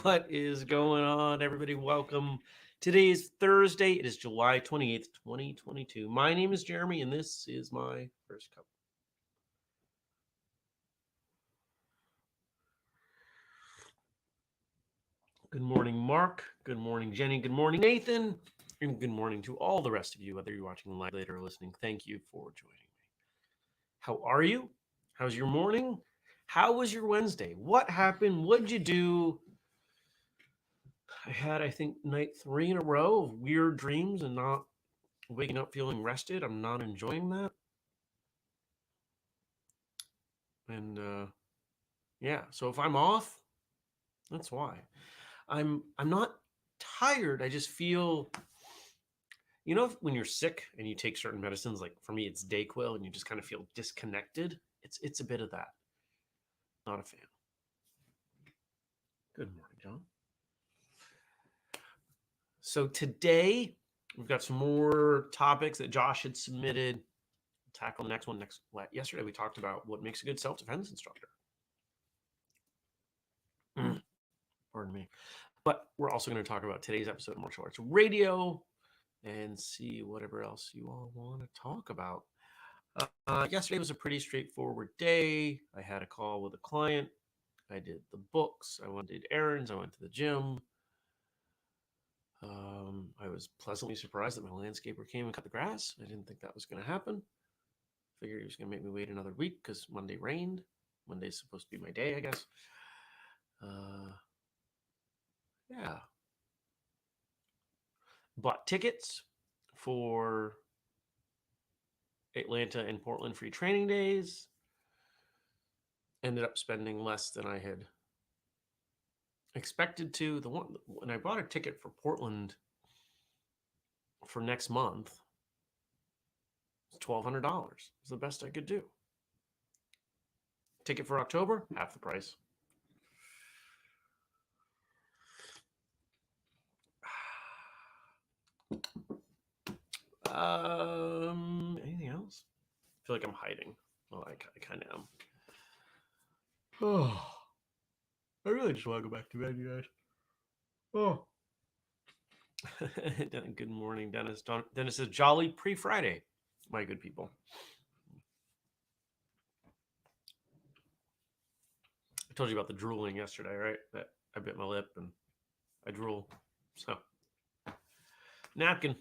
What is going on, everybody? Welcome. Today is Thursday. It is July 28th, 2022. My name is Jeremy, and this is my first cup. Good morning, Mark. Good morning, Jenny. Good morning, Nathan. And good morning to all the rest of you, whether you're watching live later or listening. Thank you for joining me. How are you? How's your morning? How was your Wednesday? What happened? What'd you do? I had, I think, night three in a row of weird dreams and not waking up feeling rested. I'm not enjoying that. And yeah, so if I'm off, that's why. I'm not tired. I just feel when you're sick and you take certain medicines, like for me it's Dayquil, and you just kind of feel disconnected. It's a bit of that. Not a fan. Good morning, John. So today we've got some more topics that Josh had submitted. We'll tackle the next one next. Yesterday we talked about what makes a good self-defense instructor. Pardon me. But we're also going to talk about today's episode of Martial Arts Radio and see whatever else you all want to talk about. Yesterday was a pretty straightforward day. I had a call with a client. I did the books. Did errands. I went to the gym. I was pleasantly surprised that my landscaper came and cut the grass. I didn't think that was going to happen. Figured he was going to make me wait another week because Monday rained. Monday's supposed to be my day, I guess. Yeah. Bought tickets for Atlanta and Portland free training days. Ended up spending less than I had expected to. When I bought a ticket for Portland for next month, it's $1,200. It's the best I could do. Ticket for October, half the price. Anything else? I feel like I'm hiding. Well, I kind of am. Oh, I really just want to go back to bed, you guys. Oh. Good morning, Dennis. Dennis says, jolly pre-Friday, my good people. I told you about the drooling yesterday, right? That I bit my lip and I drool. So, napkin.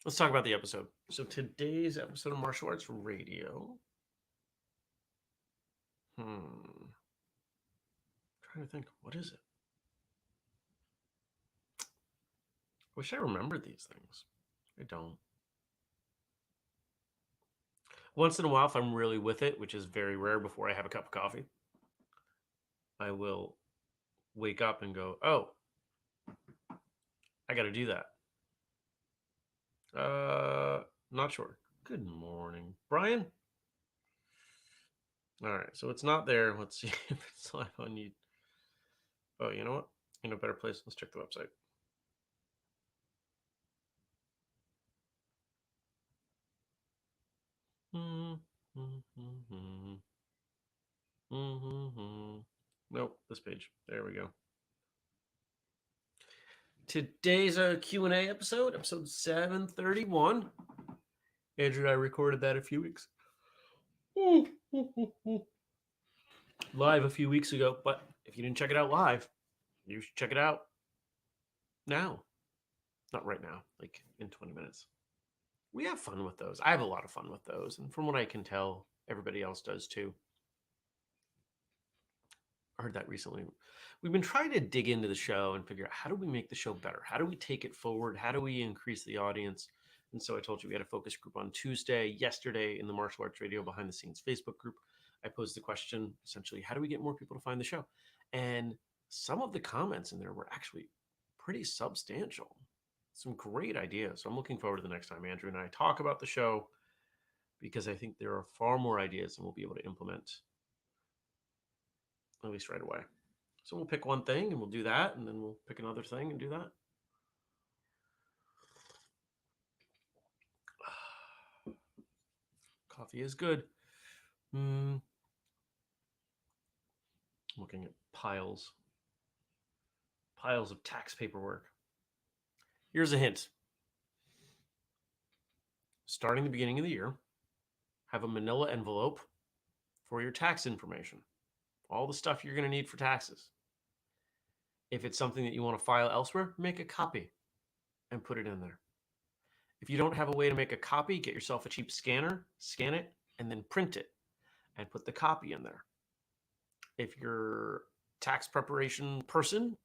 Let's talk about the episode. So today's episode of Martial Arts Radio. I'm trying to think, what is it? Wish I remembered these things. I don't. Once in a while, if I'm really with it, which is very rare before I have a cup of coffee, I will wake up and go, oh, I got to do that. Not sure. Good morning, Brian. All right, so it's not there. Let's see if it's live on you. Oh, you know what? In a better place. Let's check the website. Nope, this page. There we go. Today's a Q&A episode 731. Andrew and I recorded that a few weeks live a few weeks ago, but if you didn't check it out live, you should check it out now. Not right now, like in 20 minutes. We have fun with those. I have a lot of fun with those, and from what I can tell, everybody else does too. I heard that recently. We've been trying to dig into the show and figure out how do we make the show better? How do we take it forward? How do we increase the audience? And so I told you we had a focus group on Tuesday. Yesterday in the Martial Arts Radio Behind the Scenes Facebook group, I posed the question, essentially, how do we get more people to find the show? And some of the comments in there were actually pretty substantial. Some great ideas. So I'm looking forward to the next time Andrew and I talk about the show, because I think there are far more ideas than we'll be able to implement, at least right away. So we'll pick one thing and we'll do that, and then we'll pick another thing and do that. Coffee is good. looking at piles of tax paperwork. Here's a hint. Starting the beginning of the year, have a manila envelope for your tax information. All the stuff you're going to need for taxes. If it's something that you want to file elsewhere, make a copy and put it in there. If you don't have a way to make a copy, get yourself a cheap scanner, scan it, and then print it and put the copy in there. If you're a tax preparation person,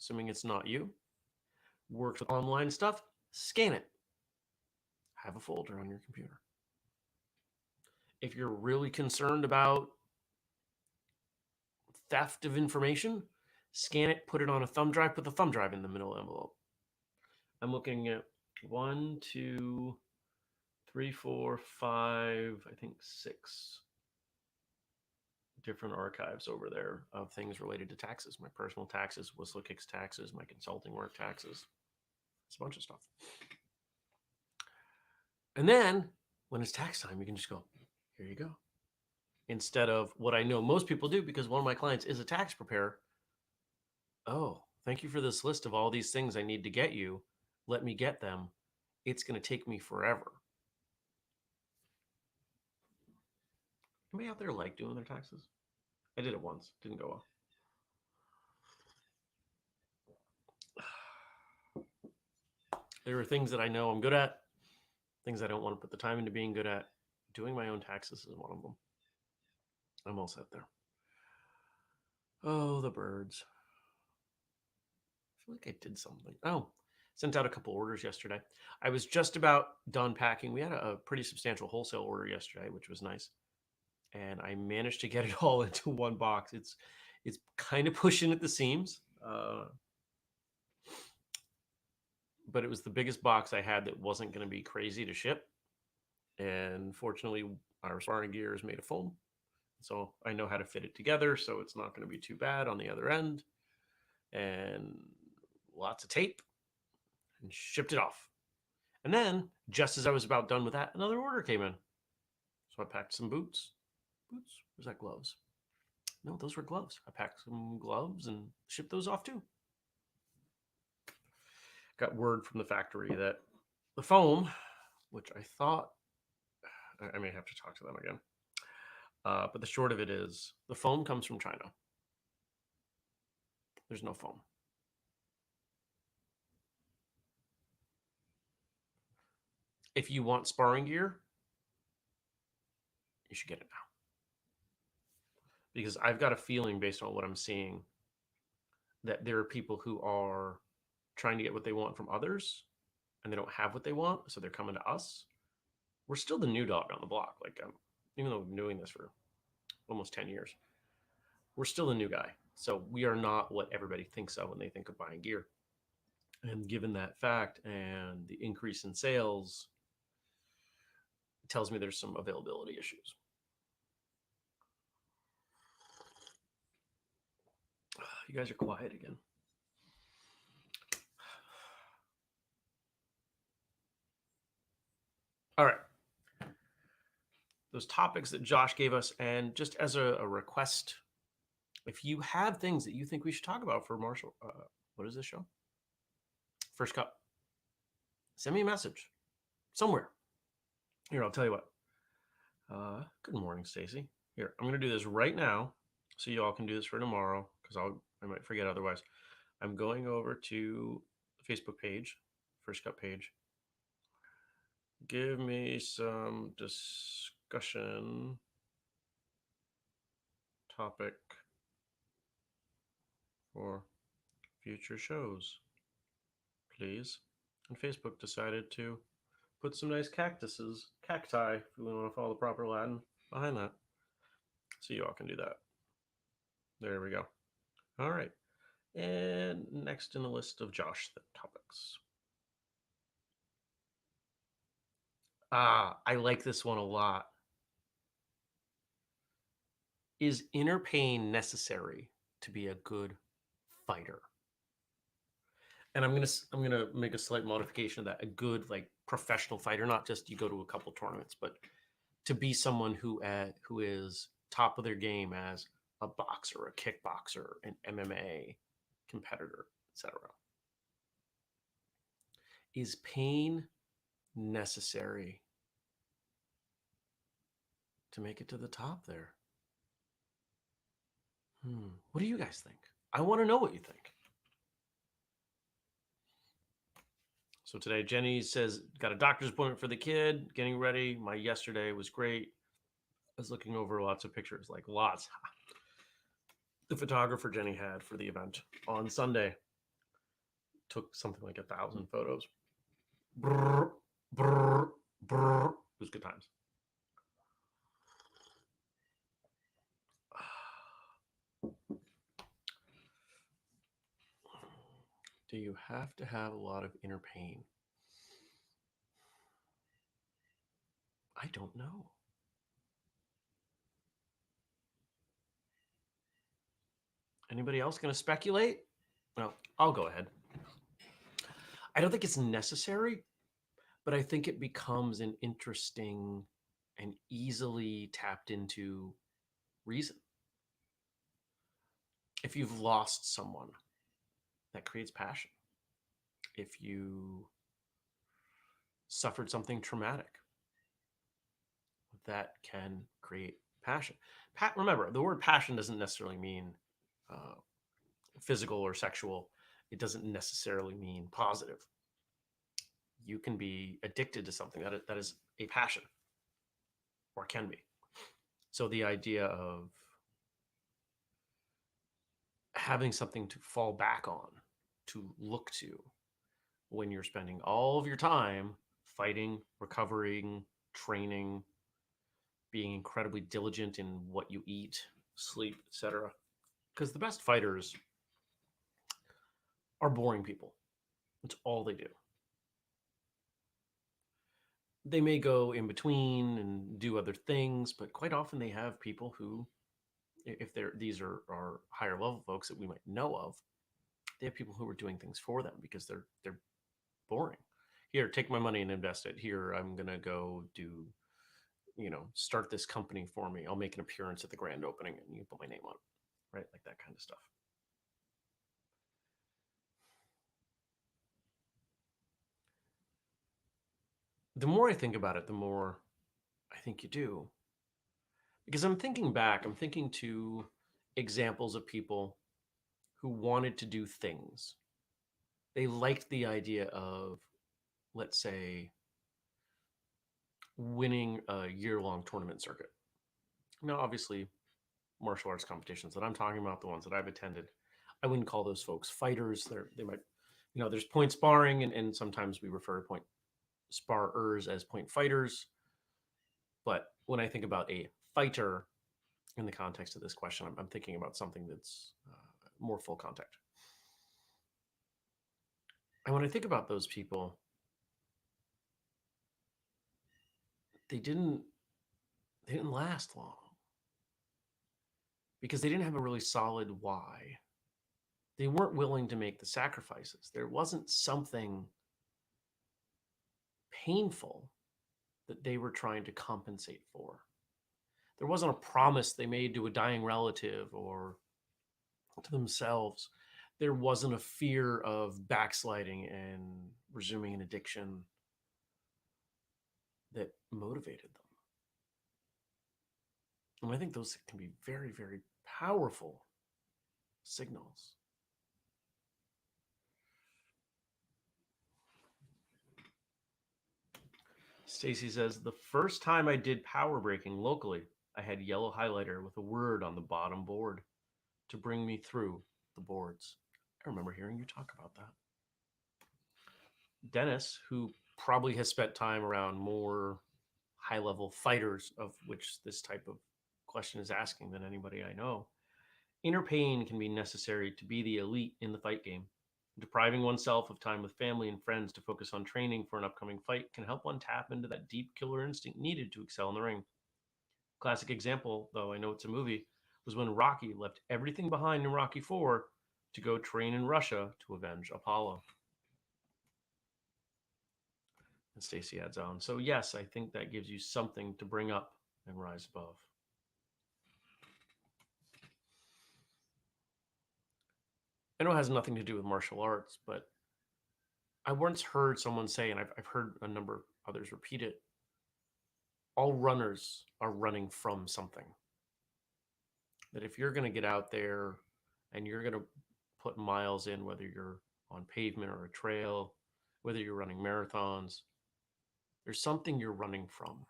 assuming it's not you, works with online stuff, scan it. Have a folder on your computer. If you're really concerned about theft of information, scan it, put it on a thumb drive, put the thumb drive in the middle envelope. I'm looking at 1, 2, 3, 4, 5, I think 6 different archives over there of things related to taxes. My personal taxes, Whistler Kicks taxes, my consulting work taxes. It's a bunch of stuff. And then when it's tax time, you can just go, here you go. Instead of what I know most people do, because one of my clients is a tax preparer. Oh, thank you for this list of all these things I need to get you. Let me get them. It's going to take me forever. Anybody out there like doing their taxes? I did it once. Didn't go well. There are things that I know I'm good at, things I don't want to put the time into being good at. Doing my own taxes is one of them. I'm all set there. Oh, the birds. I feel like I did something. Oh, sent out a couple orders yesterday. I was just about done packing. We had a pretty substantial wholesale order yesterday, which was nice. And I managed to get it all into one box. It's kind of pushing at the seams. But it was the biggest box I had that wasn't going to be crazy to ship. And fortunately, our sparring gear is made of foam. So I know how to fit it together. So it's not going to be too bad on the other end. And lots of tape, and shipped it off. And then just as I was about done with that, another order came in. So I packed some boots. Was that gloves? No, those were gloves. I packed some gloves and shipped those off too. Got word from the factory that the foam, which I thought, I may have to talk to them again. But the short of it is the foam comes from China. There's no foam. If you want sparring gear, you should get it now. Because I've got a feeling based on what I'm seeing that there are people who are trying to get what they want from others and they don't have what they want. So they're coming to us. We're still the new dog on the block. Like, even though we've been doing this for almost 10 years, we're still the new guy. So we are not what everybody thinks of when they think of buying gear. And given that fact and the increase in sales, it tells me there's some availability issues. You guys are quiet again. All right. Those topics that Josh gave us, and just as a request, if you have things that you think we should talk about for Marshall, what is this show? First Cup. Send me a message somewhere. Here, I'll tell you what. Good morning, Stacy. Here, I'm going to do this right now, so you all can do this for tomorrow, because I might forget otherwise. I'm going over to the Facebook page, First Cup page. Give me some discussion topic for future shows, please. And Facebook decided to put some nice cacti, if we want to follow the proper Latin, behind that. So you all can do that. There we go. All right. And next in the list of Josh topics. I like this one a lot. Is inner pain necessary to be a good fighter? And I'm gonna make a slight modification of that. A good, like, professional fighter, not just you go to a couple tournaments, but to be someone who is top of their game as a boxer, a kickboxer, an MMA competitor, etc. Is pain necessary to make it to the top there? What do you guys think? I want to know what you think. So today, Jenny says, got a doctor's appointment for the kid, getting ready. My yesterday was great. I was looking over lots of pictures, like lots. The photographer Jenny had for the event on Sunday took something like 1,000 photos. Brr, brr, brr. It was good times. Do you have to have a lot of inner pain? I don't know. Anybody else going to speculate? Well, I'll go ahead. I don't think it's necessary, but I think it becomes an interesting and easily tapped into reason. If you've lost someone, that creates passion. If you suffered something traumatic, that can create passion. Remember, the word passion doesn't necessarily mean physical or sexual. It doesn't necessarily mean positive. You can be addicted to something that is a passion, or can be. So the idea of having something to fall back on, to look to, when you're spending all of your time fighting, recovering, training, being incredibly diligent in what you eat, sleep, etc. Because the best fighters are boring people. It's all they do. They may go in between and do other things, but quite often they have people who, if these are higher level folks that we might know of, they have people who are doing things for them because they're boring. Here, take my money and invest it. Here, I'm gonna go do, start this company for me. I'll make an appearance at the grand opening and you put my name on it, right? Like that kind of stuff. The more I think about it, the more I think you do. Because I'm thinking to examples of people who wanted to do things. They liked the idea of, let's say, winning a year-long tournament circuit. Now, obviously, martial arts competitions that I'm talking about, the ones that I've attended, I wouldn't call those folks fighters. They might, there's point sparring, and sometimes we refer to point sparrers as point fighters. But when I think about a fighter in the context of this question, I'm thinking about something that's more full contact. And when I think about those people, they didn't last long because they didn't have a really solid why. They weren't willing to make the sacrifices. There wasn't something painful that they were trying to compensate for. There wasn't a promise they made to a dying relative or to themselves. There wasn't a fear of backsliding and resuming an addiction that motivated them. And I think those can be very, very powerful signals. Stacy says, the first time I did power breaking locally, I had yellow highlighter with a word on the bottom board to bring me through the boards. I remember hearing you talk about that. Dennis, who probably has spent time around more high-level fighters, of which this type of question is asking, than anybody I know. Inner pain can be necessary to be the elite in the fight game. Depriving oneself of time with family and friends to focus on training for an upcoming fight can help one tap into that deep killer instinct needed to excel in the ring. Classic example, though I know it's a movie, was when Rocky left everything behind in Rocky IV to go train in Russia to avenge Apollo. And Stacy adds on, so yes, I think that gives you something to bring up and rise above. I know it has nothing to do with martial arts, but I once heard someone say, and I've heard a number of others repeat it, all runners are running from something. That if you're going to get out there and you're going to put miles in, whether you're on pavement or a trail, whether you're running marathons, there's something you're running from.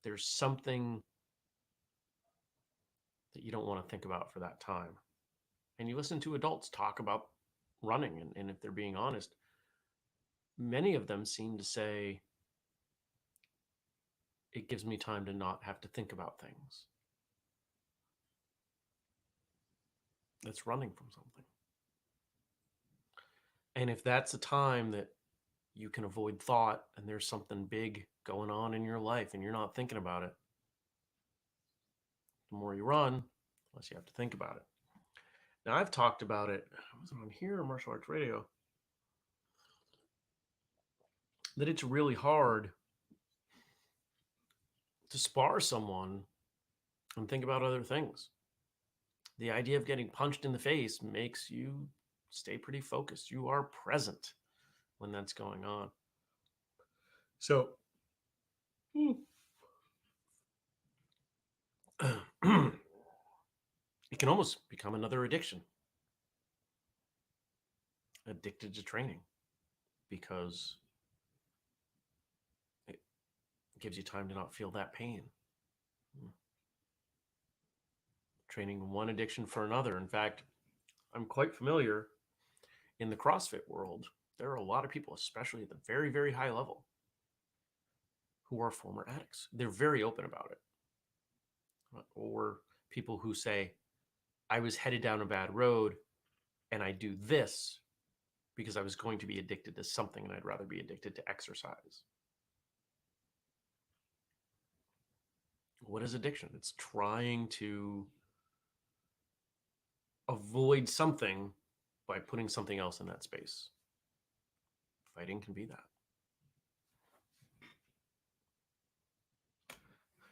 There's something that you don't want to think about for that time. And you listen to adults talk about running, and if they're being honest, many of them seem to say, it gives me time to not have to think about things. That's running from something. And if that's a time that you can avoid thought and there's something big going on in your life and you're not thinking about it, the more you run, the less you have to think about it. Now, I've talked about it, I wasn't on here, Martial Arts Radio, that it's really hard to spar someone and think about other things. The idea of getting punched in the face makes you stay pretty focused. You are present when that's going on. So, it can almost become another addiction. Addicted to training because it gives you time to not feel that pain. Training one addiction for another. In fact, I'm quite familiar in the CrossFit world. There are a lot of people, especially at the very, very high level, who are former addicts. They're very open about it. Or people who say, I was headed down a bad road and I do this because I was going to be addicted to something and I'd rather be addicted to exercise. What is addiction? It's trying to avoid something by putting something else in that space. Fighting can be that.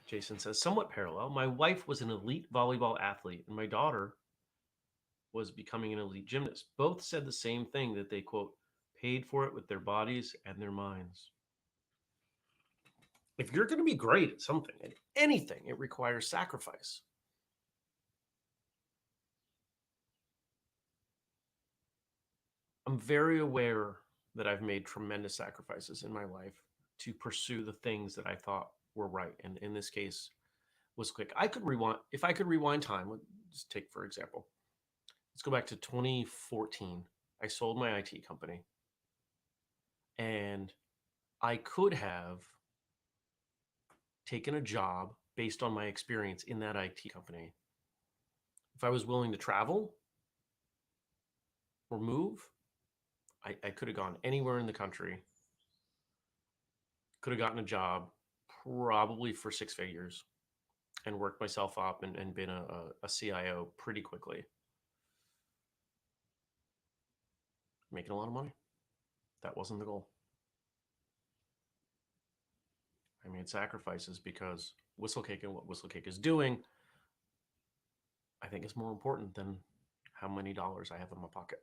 Jason says, somewhat parallel. My wife was an elite volleyball athlete, and my daughter was becoming an elite gymnast. Both said the same thing, that they, quote, paid for it with their bodies and their minds. If you're going to be great at something, at anything, it requires sacrifice. I'm very aware that I've made tremendous sacrifices in my life to pursue the things that I thought were right. And in this case, was quick. I could rewind. If I could rewind time, let's take, for example, let's go back to 2014. I sold my IT company and I could have taken a job based on my experience in that IT company. If I was willing to travel or move, I could have gone anywhere in the country, could have gotten a job probably for 6 figures and worked myself up and been a CIO pretty quickly. Making a lot of money. That wasn't the goal. I made sacrifices because Whistlecake and what Whistlecake is doing, I think is more important than how many dollars I have in my pocket.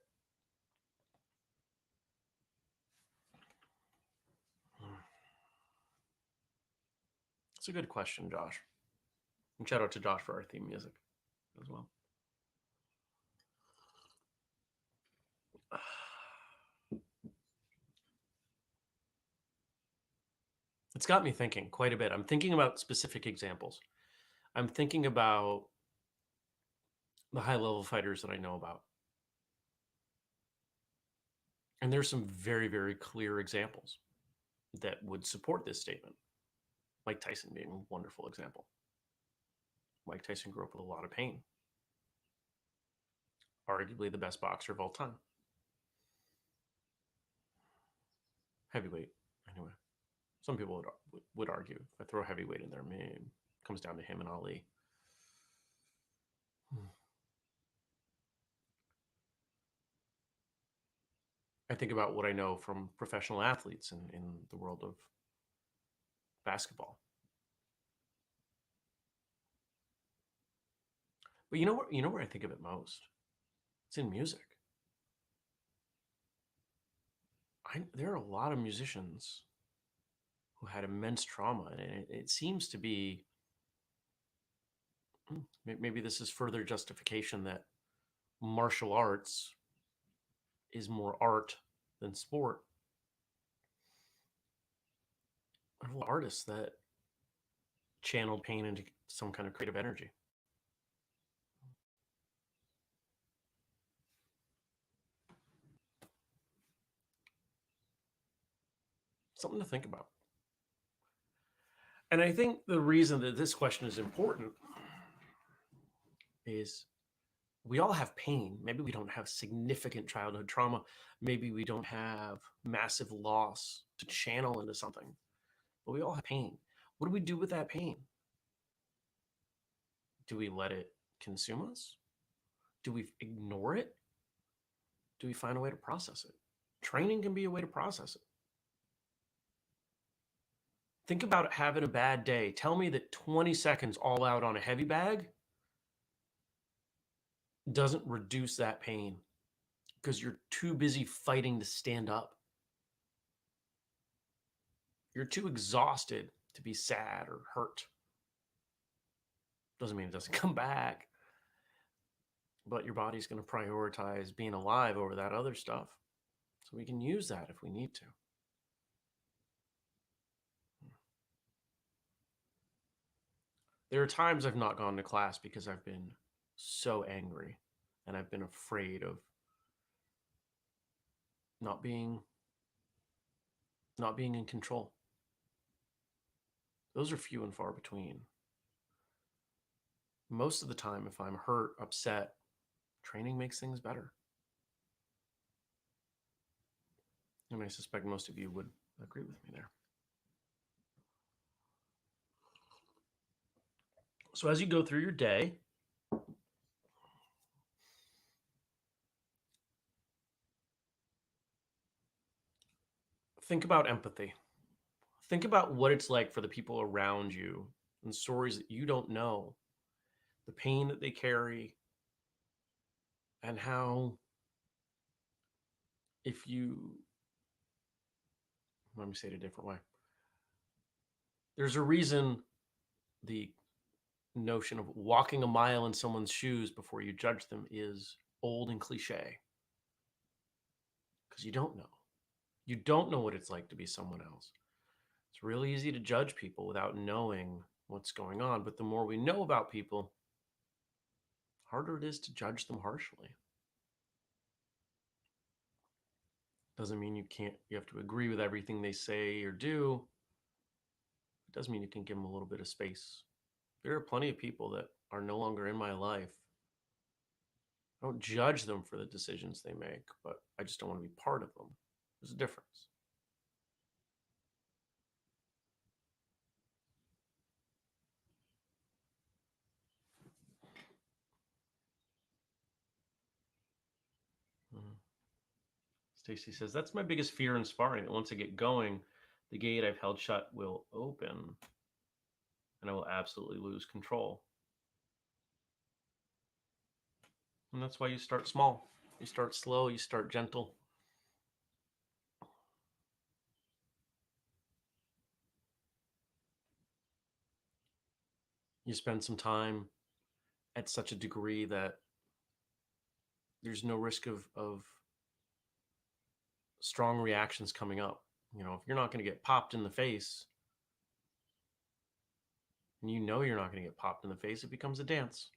It's a good question, Josh. And shout out to Josh for our theme music as well. It's got me thinking quite a bit. I'm thinking about specific examples. I'm thinking about the high level fighters that I know about. And there's some very, very clear examples that would support this statement. Mike Tyson being a wonderful example. Mike Tyson grew up with a lot of pain. Arguably the best boxer of all time. Heavyweight, anyway. Some people would argue if I throw heavyweight in there, maybe it comes down to him and Ali. I think about what I know from professional athletes in the world of basketball. But you know where I think of it most? It's in music. there are a lot of musicians who had immense trauma, and it seems to be maybe this is further justification that martial arts is more art than sport. Artists that channeled pain into some kind of creative energy. Something to think about. And I think the reason that this question is important is we all have pain. Maybe we don't have significant childhood trauma. Maybe we don't have massive loss to channel into something, but we all have pain. What do we do with that pain? Do we let it consume us? Do we ignore it? Do we find a way to process it? Training can be a way to process it. Think about having a bad day. Tell me that 20 seconds all out on a heavy bag doesn't reduce that pain because you're too busy fighting to stand up. You're too exhausted to be sad or hurt. Doesn't mean it doesn't come back, but your body's going to prioritize being alive over that other stuff. So we can use that if we need to. There are times I've not gone to class because I've been so angry and I've been afraid of not being in control. Those are few and far between. Most of the time, if I'm hurt, upset, training makes things better. And I suspect most of you would agree with me there. So as you go through your day, think about empathy. Think about what it's like for the people around you and stories that you don't know, the pain that they carry, and how if you, let me say it a different way. There's a reason the notion of walking a mile in someone's shoes before you judge them is old and cliche. Because you don't know. You don't know what it's like to be someone else. It's really easy to judge people without knowing what's going on. But the more we know about people, harder it is to judge them harshly. Doesn't mean you have to agree with everything they say or do. It does mean you can give them a little bit of space. There are plenty of people that are no longer in my life. I don't judge them for the decisions they make, but I just don't want to be part of them. There's a difference. Stacy says, that's my biggest fear in sparring, that once I get going, the gate I've held shut will open and I will absolutely lose control. And that's why you start small. You start slow, you start gentle. You spend some time at such a degree that there's no risk of strong reactions coming up. You know, if you're not going to get popped in the face, and you know you're not going to get popped in the face, it becomes a dance.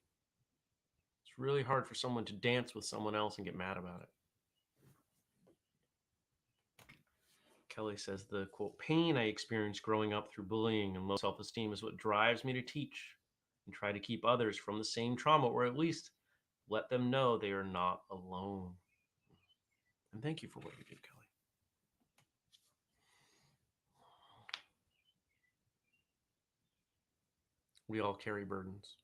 It's really hard for someone to dance with someone else and get mad about it. Kelly says, the quote, pain I experienced growing up through bullying and low self-esteem is what drives me to teach and try to keep others from the same trauma, or at least let them know they are not alone. And thank you for what you did, Kelly. We all carry burdens.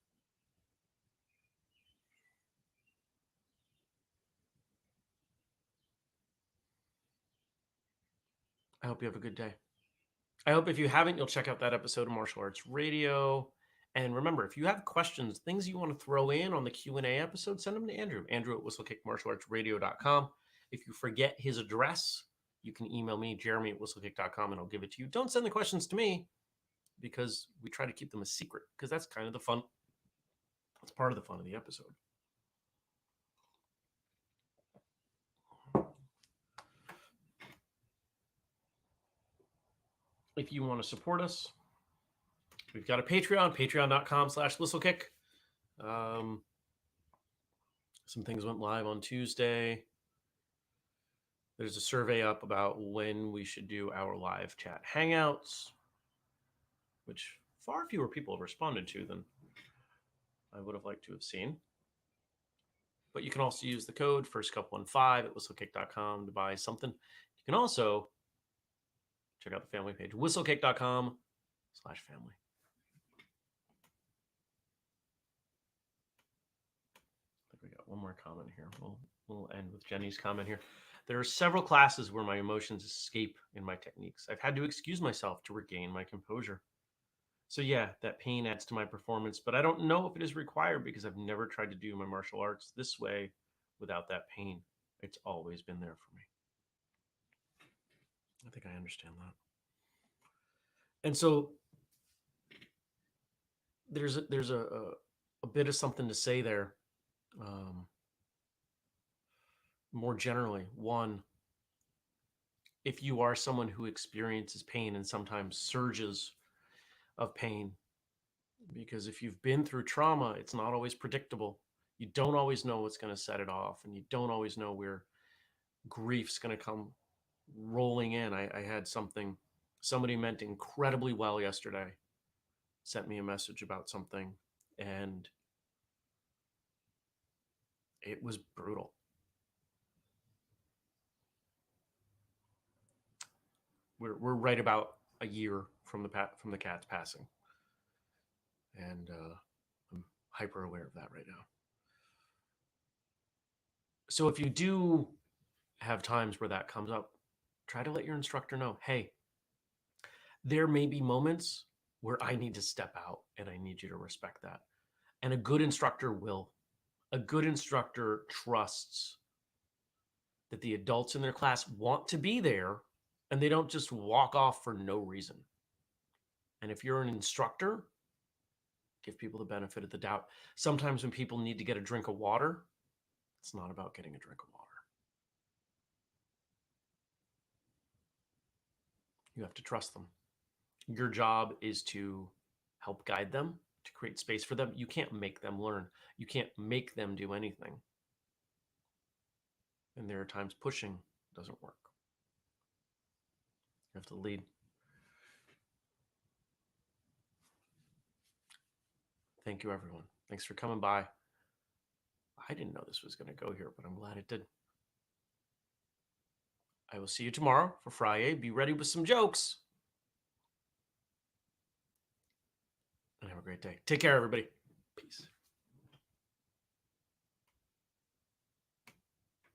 I hope you have a good day. I hope if you haven't, you'll check out that episode of Martial Arts Radio. And remember, if you have questions, things you want to throw in on the Q&A episode, send them to Andrew. Andrew at whistlekickmartialartsradio.com. If you forget his address, you can email me, jeremy@whistlekick.com, and I'll give it to you. Don't send the questions to me because we try to keep them a secret because that's kind of the fun. That's part of the fun of the episode. If you want to support us, we've got a Patreon, patreon.com/whistlekick. Some things went live on Tuesday. There's a survey up about when we should do our live chat hangouts, which far fewer people have responded to than I would have liked to have seen. But you can also use the code firstcup15 at whistlekick.com to buy something. You can also check out the family page, whistlekick.com/family. I think we got one more comment here. We'll end with Jenny's comment here. There are several classes where my emotions escape in my techniques. I've had to excuse myself to regain my composure. So yeah, that pain adds to my performance, but I don't know if it is required because I've never tried to do my martial arts this way without that pain. It's always been there for me. I think I understand that. And so there's a bit of something to say there. More generally, one, if you are someone who experiences pain and sometimes surges of pain, because if you've been through trauma, it's not always predictable. You don't always know what's going to set it off, and you don't always know where grief's going to come rolling in. I had somebody meant incredibly well yesterday, sent me a message about something, and it was brutal. We're right about a year from the cat's passing, and I'm hyper aware of that right now. So if you do have times where that comes up, try to let your instructor know, hey, there may be moments where I need to step out and I need you to respect that. And a good instructor will. A good instructor trusts that the adults in their class want to be there and they don't just walk off for no reason. And if you're an instructor, give people the benefit of the doubt. Sometimes when people need to get a drink of water, it's not about getting a drink of water. You have to trust them. Your job is to help guide them, to create space for them. You can't make them learn. You can't make them do anything. And there are times pushing doesn't work. You have to lead. Thank you, everyone. Thanks for coming by. I didn't know this was going to go here, but I'm glad it did. I will see you tomorrow for Friday. Be ready with some jokes. And have a great day. Take care, everybody.